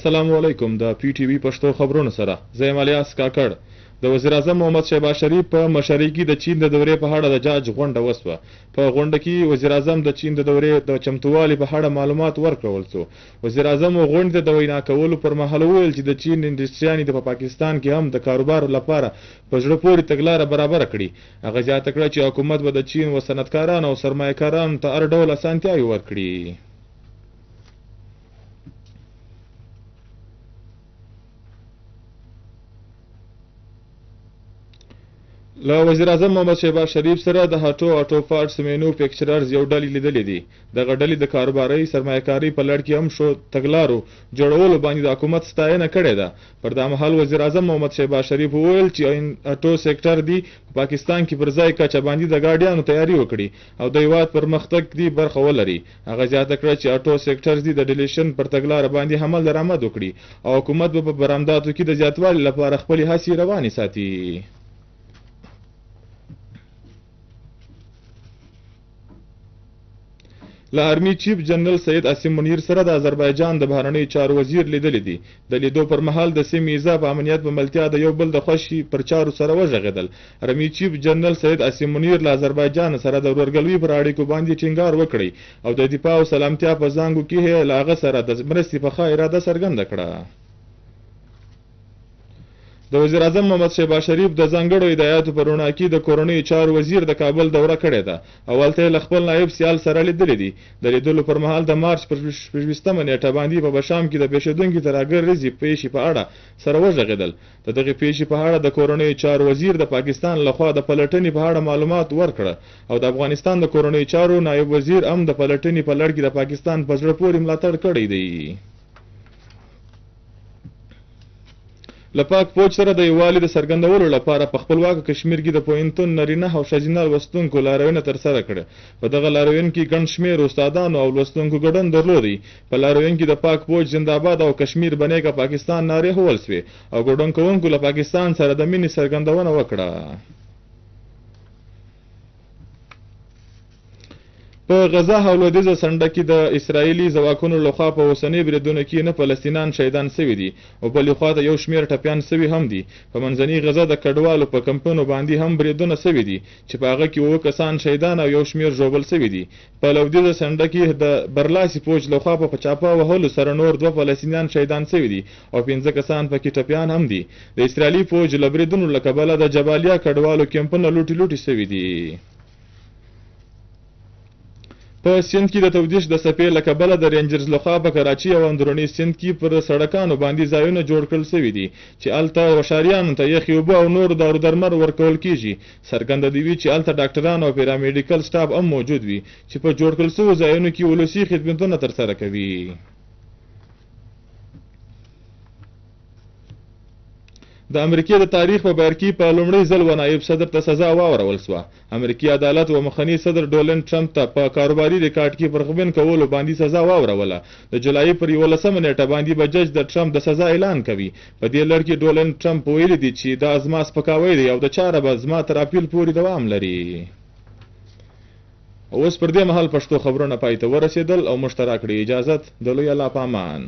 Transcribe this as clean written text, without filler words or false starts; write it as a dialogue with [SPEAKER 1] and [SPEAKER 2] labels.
[SPEAKER 1] السلام علیکم. د پی ټی وی پښتو خبرونو سره زه یم الیاس کاکړ. د وزیر اعظم محمد شهباز شریف په مشرۍ کې د چین د دورې په اړه د جاج غونډه وسوه. په غونډه کې وزیر اعظم د چین د دورې د چمتووالي په اړه معلومات ورکړل شو. وزیر اعظم غونډې د وینا کولو پر مهال وویل چې د چین انډسټریانې په پاکستان کې هم د کاروبار لپاره په زړه پورې تګلاره برابره کړي. هغه زیاته کړه چې حکومت به د چین و صنعتکارانو او سرمایه‌کارانو ته هر ډول اسانتیاوې ورکړي. له وزیر اعظم محمد شهباز شریف سره د هټو اټو پارټس مینوفیکچررز یو ډلې لیدلې دي. دغه ډلې د کاروباري سرمایه‌کارۍ په لړ کې هم شو تګلارو جوړولو باندې د حکومت ستاینه کړې ده. پر دا مهال وزیر اعظم محمد شهباز شریف وویل چې اټو سېکټر دی په پاکستان کې پر ځای کچه باندې د ګاډیانو تیاری وکړي او د هیواد پرمختګ دی برخه ولري. هغه زیاته کړه چې اټو سېکټر دی د ډیلیشن پر تګلاره باندې عمل درآمد وکړي او حکومت به په برآمداتو کې د زیاتوالي لپاره خپلې هڅې روانې ساتي. له آرمي چیف جنرال سید عاصم منیر سره د آذربایجان د بهرنیو چارو وزیر لیدلې دي. د لیدو پر مهال د سیمې اضافه امنیت په ملتیا د یو بل د خوښۍ پر چارو سره وغږېدل. آرمي چیف جنرال سید عاصم منیر له آذربایجان سره د ورورګلوۍ پر اړیکو باندې ټینګار وکړی او د دفاع او سلامتیا په زانګو کې له هغه سره د مرستې په ښه اراده څرګنده کړه. د وزیر اعظم محمد شهباز شریف د ځانګړو هدایاتو په رڼا کې د کورنیو چارو وزیر د کابل دوره کړې ده. اولته یې له خپل نایب سیال سره لیدلې دي. د لیدلو پر مهال د مارچ پر 20مه نیټه باندې په بشام کې د پیښیدونکي ترهګریزې پیښې په اړه سره وغږېدل. د دغې پیښې په اړه د کورنیو چارو وزیر د پاکستان لخوا د پلټنې په اړه معلومات ورکړه او د افغانستان د کورنیو چارو نایب وزیر هم د پلټنې په لړ کې د پاکستان په زړه پورې ملاتړ کړی دی. له پاک فوج سره د یووالي د څرګندولو لپاره په خپلواکه کشمیر کې د پوهنتون نارینه او ښځینه لوستونکو لارویونه ترسره کړه. په دغه لاروین کې ګڼ شمېر استادانو او لوستونکو ګډون درلودی. په لاروین کې د پاک فوج زنده‌باد او کشمیر بنېږه پاکستان نارې وویل سوې او ګډون کوونکو له پاکستان سره د مینې څرګندونه وکړه. په غزا او لویدیځه څنډه کې د اسرایلي ځواکونو لخوا په اوسنۍ بریدونو کې نه فلسطینیان شهیدان سوي دي او بلې خواته یو شمېر ټپیان سوي هم دي. په منځنۍ غزا د کډوالو په کمپونو باندې هم بریدونه سوي دي چې په هغه کې 9 کسان شهیدان او یو شمېر ژوبل سوي دي. په لویدیځه څنډه کې د برلاسي فوج لخوا په چاپه وهلو سره نور 2 فلسطینیان شهیدان سوي دي او 15 کسان پکې ټپیان هم دي. د اسرایلي فوج له بریدونو له کبله د جبالیا کډوالو کمپونه لوټي سوي دي. په سند کې د تودیش د څپې له کبله د رینجرز لخوا په کراچي او اندروني سند کې پر سړکانو باندې ځایونه جوړ کړل سوي دي چې هلته وشاریانو ته یخې اوبه او نور دارو درمل ورکول کیږي. څرګنده دي چې هلته ډاکټران او پیرامیډیکل سټاف هم موجود وي چې په جوړ کړل سوو ځایونو کې ولسي خدمتونه ترسره کوي. د امریکای د تاریخ په بهیر کې په لومړي ځل و نایب صدر ته سزا واورول شوه. امریکایي عدالت و مخنی صدر ډونالډ ټرمپ ته په کاروباري ریکارډ کې پرغبن کولو باندې سزا واوروله. د جولای پر 11مه نیټه باندې به جج د ټرمپ د سزا اعلان کوي. په دې لړ کې ډونالډ ټرمپ ویلي دی چې دا زما سپکاوی دی او د چاره به زما تر اپیل پورې دوام لري. اوس پر دې مهال پښتو خبرونه پای ته ورسېدل او مشترک کړئ. اجازت د لوی الله په امان.